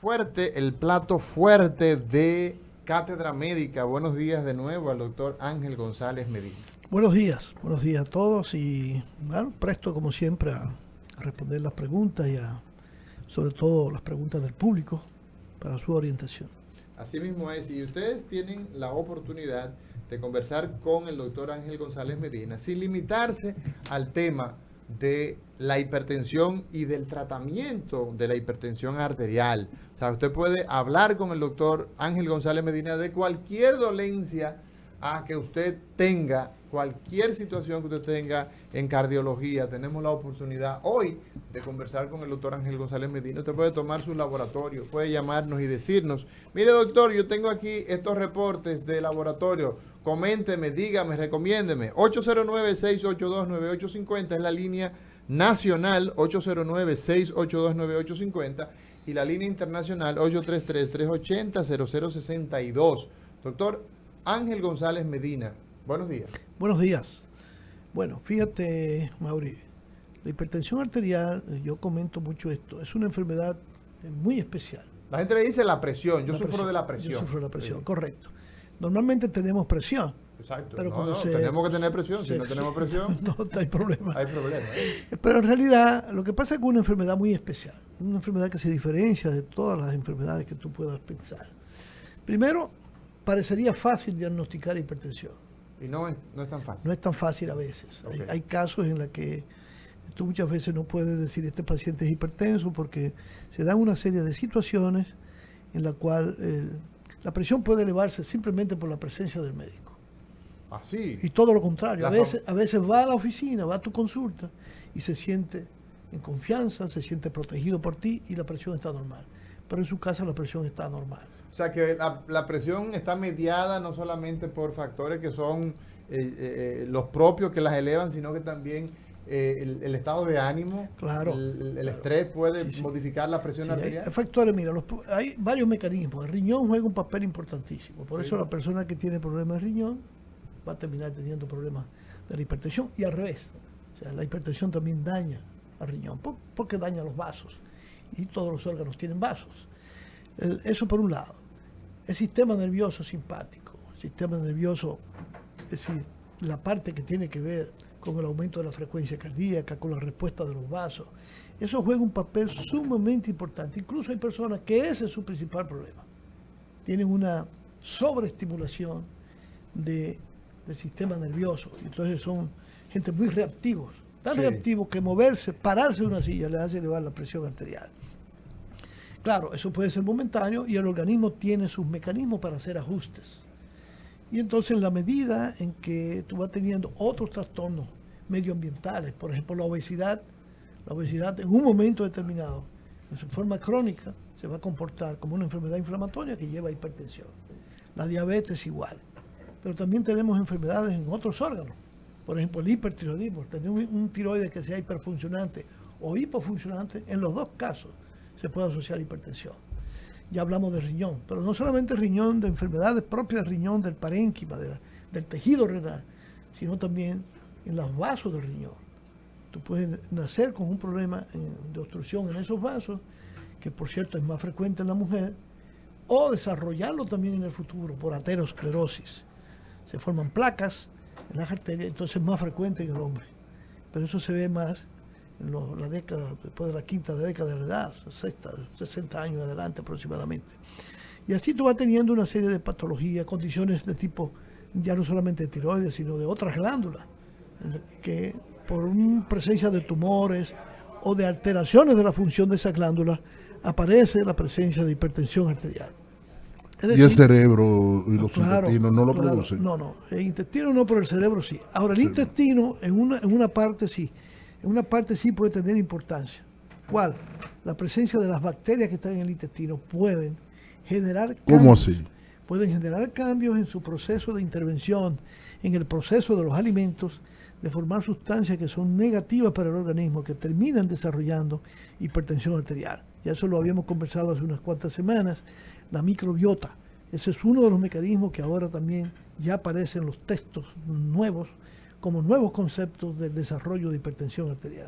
fuerte, el plato fuerte de Cátedra Médica. Buenos días de nuevo al doctor Ángel González Medina. Buenos días a todos y bueno, presto como siempre a responder las preguntas y sobre todo las preguntas del público para su orientación. Así mismo es, y ustedes tienen la oportunidad de conversar con el doctor Ángel González Medina sin limitarse al tema de la hipertensión y del tratamiento de la hipertensión arterial. O sea, usted puede hablar con el doctor Ángel González Medina de cualquier dolencia que usted tenga, cualquier situación que usted tenga en cardiología. Tenemos la oportunidad hoy de conversar con el doctor Ángel González Medina. Usted puede tomar su laboratorio, puede llamarnos y decirnos, mire doctor, yo tengo aquí estos reportes de laboratorio, coménteme, dígame, recomiéndeme. 809-682-9850 es la línea nacional, 809-682-9850 y la línea internacional 833-380-0062. Doctor Ángel González Medina, buenos días. Buenos días. Bueno, fíjate, Mauri, la hipertensión arterial, yo comento mucho esto, es una enfermedad muy especial. La gente le dice la presión, yo sufro de la presión. Yo sufro de la presión, sí. Correcto. Normalmente tenemos presión. Exacto, pero tenemos que tener presión, si no tenemos presión, no hay problema. Hay problema. Pero en realidad lo que pasa es que es una enfermedad muy especial, una enfermedad que se diferencia de todas las enfermedades que tú puedas pensar. Primero, parecería fácil diagnosticar hipertensión. Y no es tan fácil. No es tan fácil a veces. Okay. Hay casos en los que tú muchas veces no puedes decir este paciente es hipertenso porque se dan una serie de situaciones en la cual la presión puede elevarse simplemente por la presencia del médico. Así. Y todo lo contrario. A veces va a la oficina, va a tu consulta y se siente en confianza, se siente protegido por ti y la presión está normal. Pero en su casa la presión está normal. O sea que la presión está mediada no solamente por factores que son los propios que las elevan, sino que también el estado de ánimo, claro, el estrés puede modificar la presión arterial. Hay factores, mira, hay varios mecanismos. El riñón juega un papel importantísimo. Por eso la persona que tiene problemas de riñón va a terminar teniendo problemas de la hipertensión y al revés. O sea, la hipertensión también daña al riñón porque daña los vasos y todos los órganos tienen vasos. Eso por un lado. El sistema nervioso simpático, el sistema nervioso, es decir, la parte que tiene que ver con el aumento de la frecuencia cardíaca, con la respuesta de los vasos, eso juega un papel sumamente importante. Incluso hay personas que ese es su principal problema. Tienen una sobreestimulación del sistema nervioso. Entonces son gente muy reactivos, tan reactivos que moverse, pararse de una silla les hace elevar la presión arterial. Claro, eso puede ser momentáneo y el organismo tiene sus mecanismos para hacer ajustes. Y entonces en la medida en que tú vas teniendo otros trastornos medioambientales, por ejemplo la obesidad en un momento determinado, en su forma crónica, se va a comportar como una enfermedad inflamatoria que lleva a hipertensión. La diabetes igual. Pero también tenemos enfermedades en otros órganos. Por ejemplo el hipertiroidismo, tener un tiroides que sea hiperfuncionante o hipofuncionante, en los dos casos se puede asociar a hipertensión. Ya hablamos de riñón, pero no solamente el riñón de enfermedades propias del riñón, del parénquima, del tejido renal, sino también en los vasos del riñón. Tú puedes nacer con un problema de obstrucción en esos vasos, que por cierto es más frecuente en la mujer, o desarrollarlo también en el futuro por aterosclerosis. Se forman placas en las arterias, entonces es más frecuente en el hombre. Pero eso se ve más en la década, después de la quinta década de la edad, 60 años adelante aproximadamente. Y así tú vas teniendo una serie de patologías, condiciones de tipo, ya no solamente de tiroides, sino de otras glándulas, que por presencia de tumores o de alteraciones de la función de esas glándulas, aparece la presencia de hipertensión arterial. Es decir, y el cerebro y los intestinos no lo producen. No, el intestino no, pero el cerebro sí. Ahora, el intestino en una parte sí. En una parte sí puede tener importancia. ¿Cuál? La presencia de las bacterias que están en el intestino pueden generar cambios. ¿Cómo así? Pueden generar cambios en su proceso de intervención, en el proceso de los alimentos, de formar sustancias que son negativas para el organismo, que terminan desarrollando hipertensión arterial. Ya eso lo habíamos conversado hace unas cuantas semanas. La microbiota, ese es uno de los mecanismos que ahora también ya aparecen en los textos nuevos, como nuevos conceptos del desarrollo de hipertensión arterial.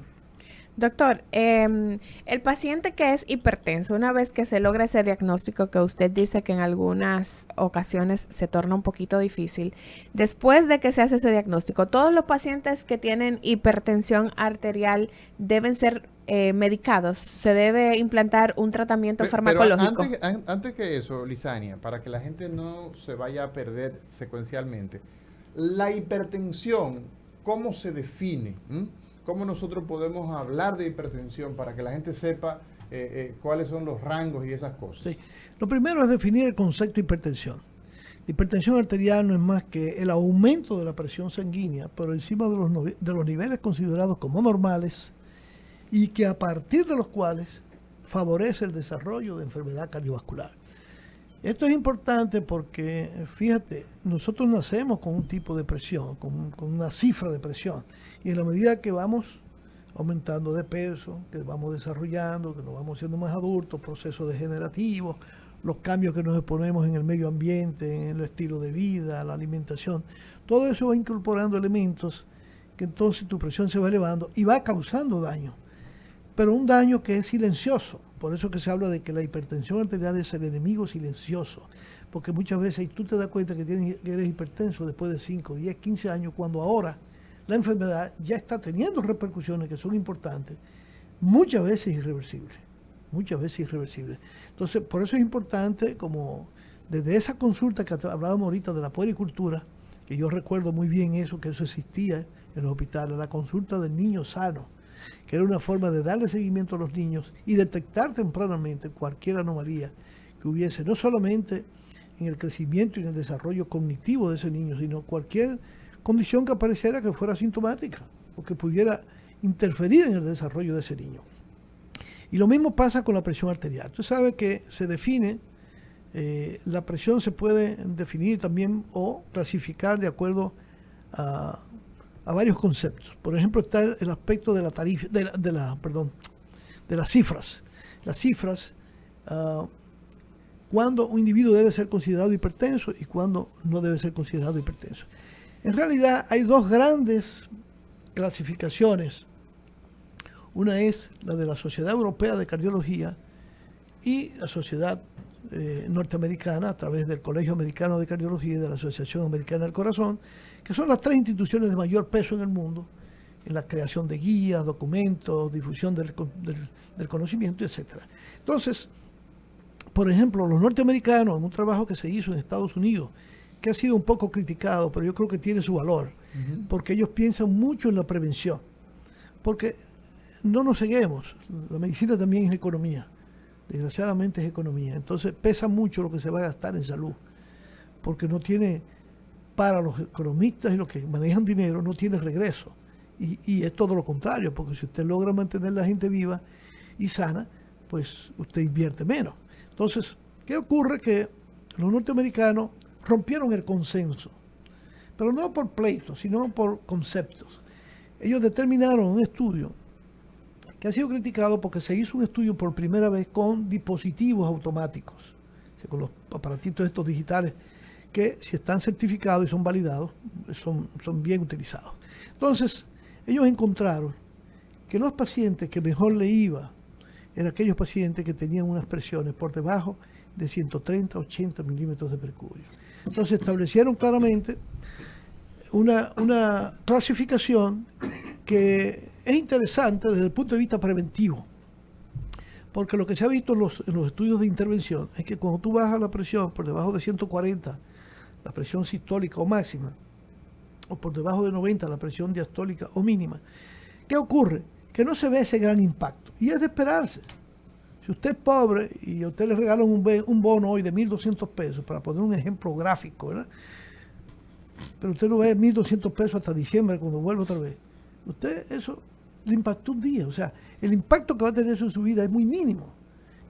Doctor, el paciente que es hipertenso, una vez que se logra ese diagnóstico que usted dice que en algunas ocasiones se torna un poquito difícil, después de que se hace ese diagnóstico, ¿todos los pacientes que tienen hipertensión arterial deben ser medicados? ¿Se debe implantar un tratamiento farmacológico? Pero antes que eso, Lizania, para que la gente no se vaya a perder secuencialmente, la hipertensión, ¿cómo se define? ¿Cómo nosotros podemos hablar de hipertensión para que la gente sepa cuáles son los rangos y esas cosas? Sí. Lo primero es definir el concepto de hipertensión. La hipertensión arterial no es más que el aumento de la presión sanguínea por encima de los niveles considerados como normales y que a partir de los cuales favorece el desarrollo de enfermedad cardiovascular. Esto es importante porque, fíjate, nosotros nacemos con un tipo de presión, con una cifra de presión, y en la medida que vamos aumentando de peso, que vamos desarrollando, que nos vamos siendo más adultos, procesos degenerativos, los cambios que nos exponemos en el medio ambiente, en el estilo de vida, la alimentación, todo eso va incorporando elementos que entonces tu presión se va elevando y va causando daño, pero un daño que es silencioso. Por eso que se habla de que la hipertensión arterial es el enemigo silencioso, porque muchas veces tú te das cuenta que eres hipertenso después de 5, 10, 15 años, cuando ahora la enfermedad ya está teniendo repercusiones que son importantes, muchas veces irreversibles. Entonces, por eso es importante, como desde esa consulta que hablábamos ahorita de la puericultura, que yo recuerdo muy bien eso, que eso existía en los hospitales, la consulta del niño sano, que era una forma de darle seguimiento a los niños y detectar tempranamente cualquier anomalía que hubiese, no solamente en el crecimiento y en el desarrollo cognitivo de ese niño, sino cualquier condición que apareciera que fuera sintomática o que pudiera interferir en el desarrollo de ese niño. Y lo mismo pasa con la presión arterial. Tú sabes que se define, la presión se puede definir también o clasificar de acuerdo a varios conceptos. Por ejemplo, está el aspecto de la tarifa, de las cifras. Las cifras, cuándo un individuo debe ser considerado hipertenso y cuándo no debe ser considerado hipertenso. En realidad hay dos grandes clasificaciones. Una es la de la Sociedad Europea de Cardiología y la Sociedad norteamericana a través del Colegio Americano de Cardiología y de la Asociación Americana del Corazón, que son las tres instituciones de mayor peso en el mundo en la creación de guías, documentos, difusión del conocimiento, etc. Entonces, por ejemplo, los norteamericanos, en un trabajo que se hizo en Estados Unidos, que ha sido un poco criticado, pero yo creo que tiene su valor, porque ellos piensan mucho en la prevención, porque no nos ceguemos, la medicina también es economía, desgraciadamente es economía, entonces pesa mucho lo que se va a gastar en salud, porque no tiene, para los economistas y los que manejan dinero, no tiene regreso, y es todo lo contrario, porque si usted logra mantener a la gente viva y sana, pues usted invierte menos. Entonces, ¿qué ocurre? Que los norteamericanos rompieron el consenso, pero no por pleitos, sino por conceptos. Ellos determinaron un estudio que ha sido criticado porque se hizo un estudio por primera vez con dispositivos automáticos, o sea, con los aparatitos estos digitales que, si están certificados y son validados, son bien utilizados. Entonces, ellos encontraron que los pacientes que mejor le iba eran aquellos pacientes que tenían unas presiones por debajo de 130, 80 milímetros de mercurio. Entonces establecieron claramente una clasificación que es interesante desde el punto de vista preventivo, porque lo que se ha visto en los estudios de intervención es que cuando tú bajas la presión por debajo de 140, la presión sistólica o máxima, o por debajo de 90, la presión diastólica o mínima, ¿qué ocurre? Que no se ve ese gran impacto, y es de esperarse. Si usted es pobre y a usted le regalan un bono hoy de 1.200 pesos, para poner un ejemplo gráfico, ¿verdad? Pero usted no ve 1.200 pesos hasta diciembre cuando vuelve otra vez. Usted eso le impactó un día. O sea, el impacto que va a tener eso en su vida es muy mínimo.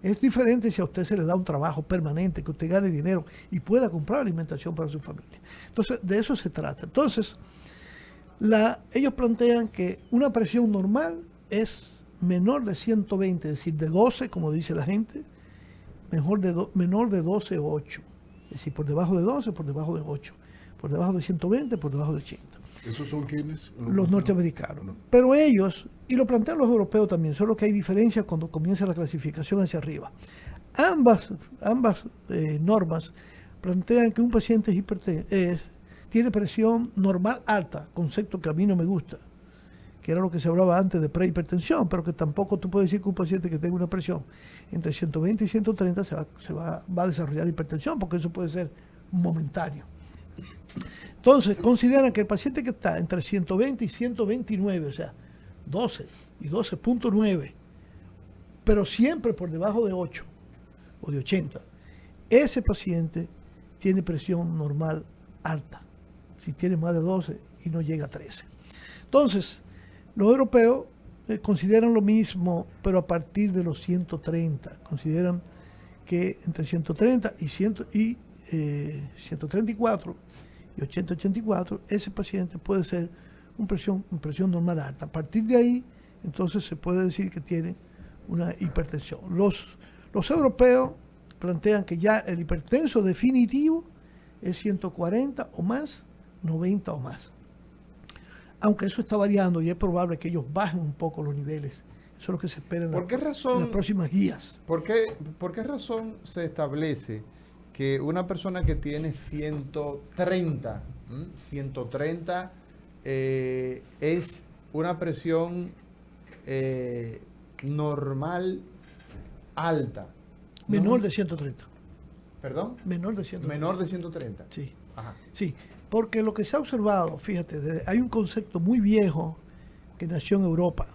Es diferente si a usted se le da un trabajo permanente, que usted gane dinero y pueda comprar alimentación para su familia. Entonces, de eso se trata. Entonces, ellos plantean que una presión normal es menor de 120, es decir, de 12, como dice la gente, menor de 12 o 8. Es decir, por debajo de 12, por debajo de 8. Por debajo de 120, por debajo de 80. ¿Esos son quiénes? Los norteamericanos. No. Pero ellos, y lo plantean los europeos también, solo que hay diferencias cuando comienza la clasificación hacia arriba. Ambas normas plantean que un paciente tiene presión normal alta, concepto que a mí no me gusta, que era lo que se hablaba antes de prehipertensión, pero que tampoco tú puedes decir que un paciente que tenga una presión entre 120 y 130 va a desarrollar hipertensión, porque eso puede ser momentáneo. Entonces, consideran que el paciente que está entre 120 y 129, o sea, 12 y 12.9, pero siempre por debajo de 8 o de 80, ese paciente tiene presión normal alta, si tiene más de 12 y no llega a 13. Entonces, los europeos consideran lo mismo, pero a partir de los 130. Consideran que entre 130 y 134 y 80-84, ese paciente puede ser una presión normal alta. A partir de ahí, entonces se puede decir que tiene una hipertensión. Los europeos plantean que ya el hipertenso definitivo es 140 o más, 90 o más. Aunque eso está variando y es probable que ellos bajen un poco los niveles. Eso es lo que se espera en las próximas guías. ¿Por qué razón se establece que una persona que tiene 130 es una presión normal alta? Menor de 130. ¿Perdón? Menor de 130. Menor de 130. Sí. Ajá. Sí, porque lo que se ha observado, fíjate, hay un concepto muy viejo que nació en Europa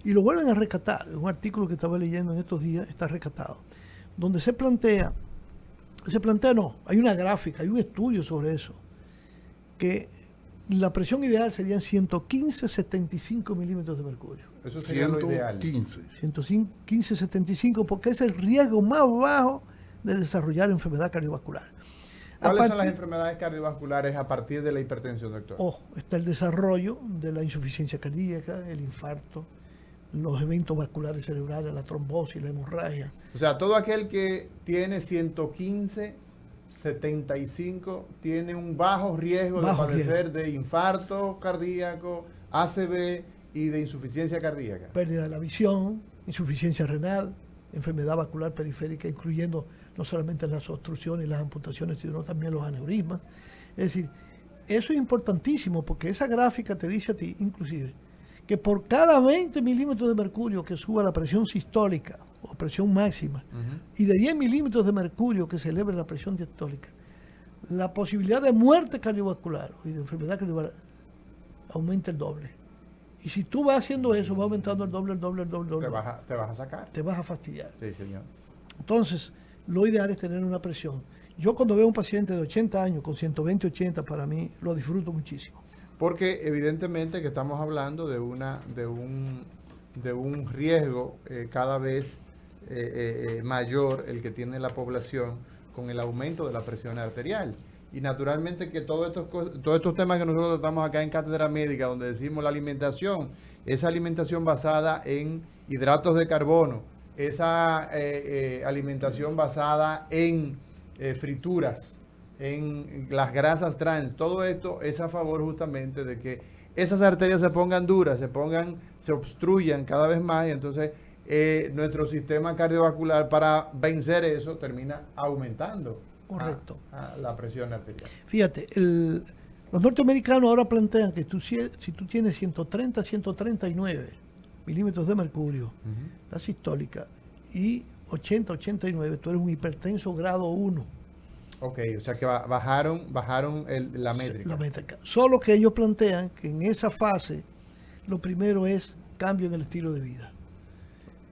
y lo vuelven a rescatar. Un artículo que estaba leyendo en estos días está rescatado, donde se plantea no, hay una gráfica, hay un estudio sobre eso, que la presión ideal serían 115-75 milímetros de mercurio. Eso sería lo ideal. 115-75, porque es el riesgo más bajo de desarrollar enfermedad cardiovascular. ¿Cuáles son las enfermedades cardiovasculares a partir de la hipertensión, doctor? Está el desarrollo de la insuficiencia cardíaca, el infarto, los eventos vasculares cerebrales, la trombosis, la hemorragia. O sea, todo aquel que tiene 115-75 tiene un bajo riesgo de padecer de infarto cardíaco, ACV y de insuficiencia cardíaca. Pérdida de la visión, insuficiencia renal, enfermedad vascular periférica, incluyendo no solamente las obstrucciones y las amputaciones, sino también los aneurismas. Es decir, eso es importantísimo porque esa gráfica te dice a ti, inclusive, que por cada 20 milímetros de mercurio que suba la presión sistólica o presión máxima, y de 10 milímetros de mercurio que se eleve la presión diastólica, la posibilidad de muerte cardiovascular y de enfermedad cardiovascular aumenta el doble. Y si tú vas haciendo eso, va aumentando el doble. Te vas a sacar. Te vas a fastidiar. Sí, señor. Entonces, lo ideal es tener una presión. Yo cuando veo a un paciente de 80 años con 120-80, para mí lo disfruto muchísimo. Porque evidentemente que estamos hablando de un riesgo cada vez mayor el que tiene la población con el aumento de la presión arterial. Y naturalmente que todos estos temas que nosotros tratamos acá en Cátedra Médica, donde decimos la alimentación, esa alimentación basada en hidratos de carbono, esa alimentación basada en frituras, en las grasas trans, todo esto es a favor justamente de que esas arterias se pongan duras, se obstruyan cada vez más, y entonces nuestro sistema cardiovascular, para vencer eso, termina aumentando. Correcto. La presión arterial. Fíjate, los norteamericanos ahora plantean que si tú tienes 130, 139 milímetros de mercurio, la sistólica, y 80, 89, tú eres un hipertenso grado 1. Ok, o sea que bajaron la métrica. La métrica. Solo que ellos plantean que en esa fase lo primero es cambio en el estilo de vida.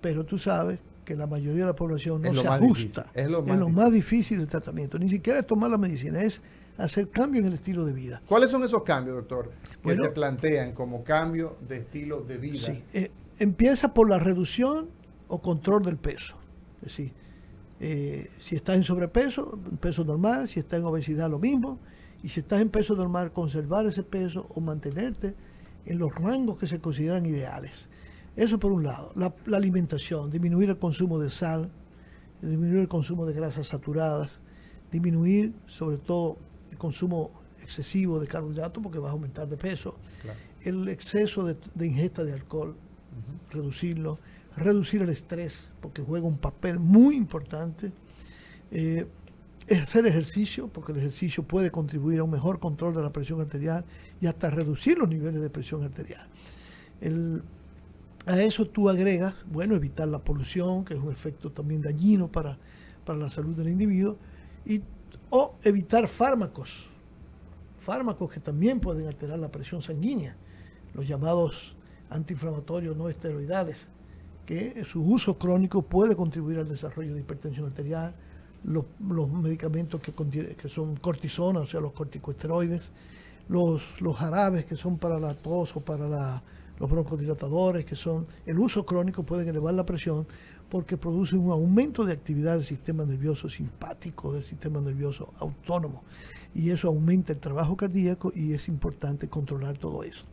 Pero tú sabes que la mayoría de la población no se ajusta. Es lo más difícil del tratamiento. Ni siquiera es tomar la medicina, es hacer cambio en el estilo de vida. ¿Cuáles son esos cambios, doctor, que se plantean como cambio de estilo de vida? Sí, empieza por la reducción o control del peso. Es decir, si estás en sobrepeso, peso normal; si estás en obesidad, lo mismo; y si estás en peso normal, conservar ese peso o mantenerte en los rangos que se consideran ideales. Eso por un lado. La alimentación, disminuir el consumo de sal, disminuir el consumo de grasas saturadas, disminuir sobre todo el consumo excesivo de carbohidratos porque vas a aumentar de peso. Claro. El exceso de ingesta de alcohol, reducirlo. Reducir el estrés, porque juega un papel muy importante. Hacer ejercicio, porque el ejercicio puede contribuir a un mejor control de la presión arterial y hasta reducir los niveles de presión arterial. A eso tú agregas, bueno, evitar la polución, que es un efecto también dañino para la salud del individuo, o evitar fármacos que también pueden alterar la presión sanguínea, los llamados antiinflamatorios no esteroidales, que su uso crónico puede contribuir al desarrollo de hipertensión arterial, los medicamentos que son cortisona, o sea, los corticosteroides, los jarabes que son para la tos o para los broncodilatadores, que son el uso crónico, pueden elevar la presión porque producen un aumento de actividad del sistema nervioso simpático, del sistema nervioso autónomo, y eso aumenta el trabajo cardíaco y es importante controlar todo eso.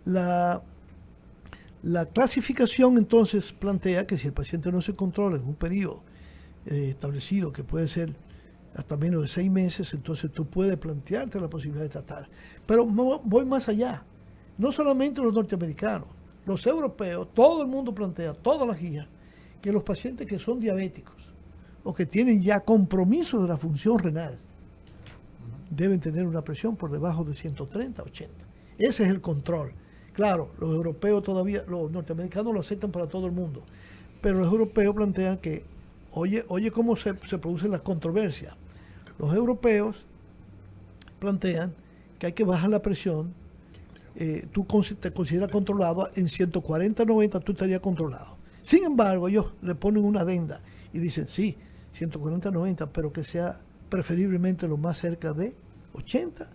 La clasificación entonces plantea que si el paciente no se controla en un periodo establecido, que puede ser hasta menos de 6 meses, entonces tú puedes plantearte la posibilidad de tratar. Pero voy más allá. No solamente los norteamericanos, los europeos, todo el mundo plantea, todas las guías, que los pacientes que son diabéticos o que tienen ya compromiso de la función renal deben tener una presión por debajo de 130, 80. Ese es el control. Claro, los europeos todavía, los norteamericanos lo aceptan para todo el mundo, pero los europeos plantean que, oye cómo se producen las controversias. Los europeos plantean que hay que bajar la presión, tú te consideras controlado, en 140, 90 tú estarías controlado. Sin embargo, ellos le ponen una adenda y dicen, sí, 140, 90, pero que sea preferiblemente lo más cerca de 80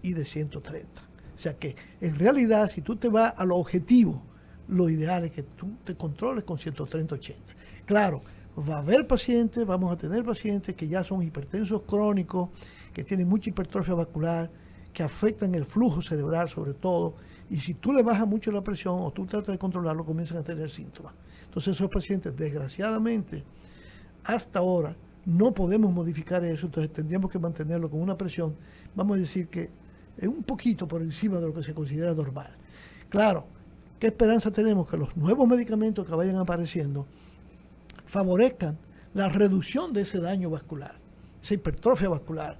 y de 130. O sea que en realidad, si tú te vas a lo objetivo, lo ideal es que tú te controles con 130, 80. Claro, va a haber pacientes, vamos a tener pacientes que ya son hipertensos crónicos, que tienen mucha hipertrofia vascular, que afectan el flujo cerebral sobre todo, y si tú le bajas mucho la presión o tú tratas de controlarlo, comienzan a tener síntomas. Entonces esos pacientes, desgraciadamente, hasta ahora no podemos modificar eso, entonces tendríamos que mantenerlo con una presión, vamos a decir que es un poquito por encima de lo que se considera normal. Claro, ¿qué esperanza tenemos? Que los nuevos medicamentos que vayan apareciendo favorezcan la reducción de ese daño vascular, esa hipertrofia vascular.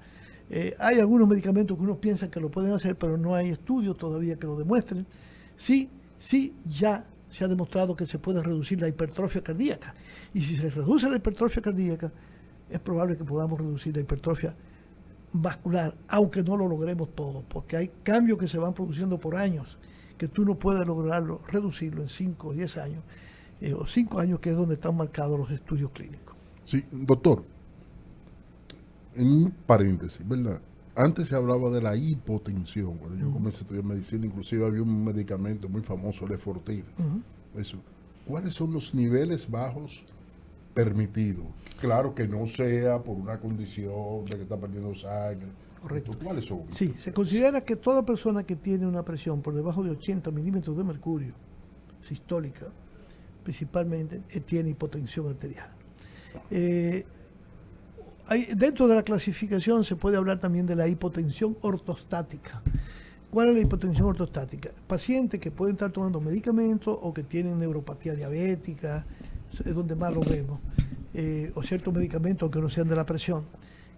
Hay algunos medicamentos que uno piensa que lo pueden hacer, pero no hay estudios todavía que lo demuestren. Sí, ya se ha demostrado que se puede reducir la hipertrofia cardíaca. Y si se reduce la hipertrofia cardíaca, es probable que podamos reducir la hipertrofia vascular, aunque no lo logremos todo, porque hay cambios que se van produciendo por años, que tú no puedes lograrlo, reducirlo en 5 o 10 años, o 5 años, que es donde están marcados los estudios clínicos. Sí, doctor, en un paréntesis, ¿verdad? Antes se hablaba de la hipotensión. Cuando yo comencé a estudiar medicina, inclusive había un medicamento muy famoso, el Efortil. Eso. ¿Cuáles son los niveles bajos permitidos? Claro que no sea por una condición de que está perdiendo sangre. Correcto. ¿Cuáles son? Sí, se considera que toda persona que tiene una presión por debajo de 80 milímetros de mercurio sistólica, principalmente, tiene hipotensión arterial. Dentro de la clasificación se puede hablar también de la hipotensión ortostática. ¿Cuál es la hipotensión ortostática? Pacientes que pueden estar tomando medicamentos o que tienen neuropatía diabética, es donde más lo vemos, o ciertos medicamentos que no sean de la presión,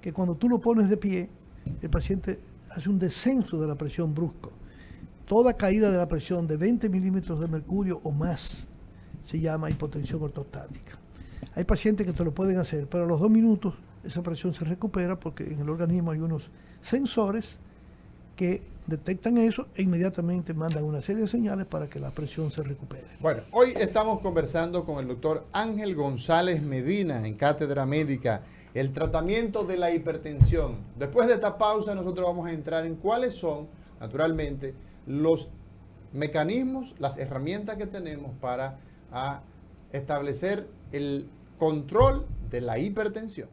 que cuando tú lo pones de pie, el paciente hace un descenso de la presión brusco. Toda caída de la presión de 20 milímetros de mercurio o más se llama hipotensión ortostática. Hay pacientes que te lo pueden hacer, pero a los 2 minutos esa presión se recupera porque en el organismo hay unos sensores que detectan eso e inmediatamente mandan una serie de señales para que la presión se recupere. Bueno, hoy estamos conversando con el doctor Ángel González Medina en Cátedra Médica, el tratamiento de la hipertensión. Después de esta pausa nosotros vamos a entrar en cuáles son, naturalmente, los mecanismos, las herramientas que tenemos para establecer el control de la hipertensión.